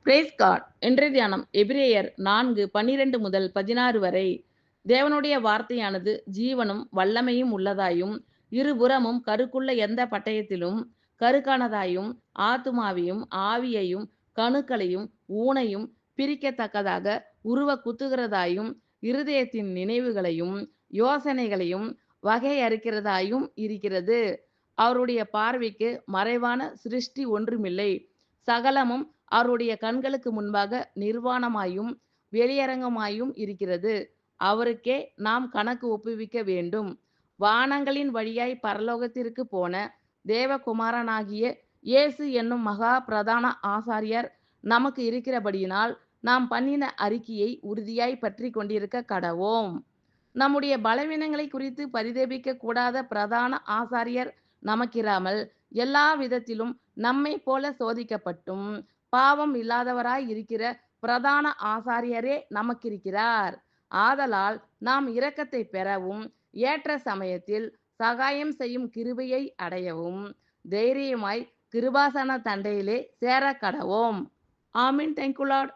Price God. இன்றைய தியானம் எபிரேயர் 4:12 முதல் 16 வரை. தேவனுடைய வார்த்தையானது ஜீவனும் வல்லமையும் உள்ளதாயும் இருபுறமும் கருக்குள்ள எந்த பட்டயத்திலும் கருக்கானதாயும் ஆத்துமாவையும் ஆவியையும் கணுக்களையும் ஊனையும் பிரிக்கத்தக்கதாக உருவ குத்துகிறதாயும் இருதயத்தின் நினைவுகளையும் யோசனைகளையும் வகையறுக்கிறதாயும் இருக்கிறது. அவருடைய பார்வைக்கு மறைவான சிருஷ்டி ஒன்றுமில்லை. சகலமும் அவருடைய கண்களுக்கு முன்பாக நிர்வாணமாயும் வெளியரங்கமாயும் இருக்கிறது. அவருக்கே நாம் கணக்கு ஒப்புவிக்க வேண்டும். வானங்களின் வழியாய் பரலோகத்திற்கு போன தேவகுமாரனாகிய இயேசு என்னும் மகா பிரதான ஆசாரியர் நமக்கு இருக்கிறபடியினால் நாம் பண்ணின அறிக்கையை உறுதியாய் பற்றி கொண்டிருக்க கடவோம். நம்முடைய பலவீனங்களை குறித்து பரிதபிக்க கூடாத பிரதான ஆசாரியர் நமக்கிராமல் எல்லா விதத்திலும் நம்மை போல சோதிக்கப்பட்டும் பாவம் இல்லாதவராய் இருக்கிற பிரதான ஆசாரியரே நமக்கிருக்கிறார். ஆதலால் நாம் இரக்கத்தை பெறவும் ஏற்ற சமயத்தில் சகாயம் செய்யும் கிருபையை அடையவும் தைரியமாய் கிருபாசன தண்டையிலே சேர கடவோம். ஆமீன். Thank you Lord.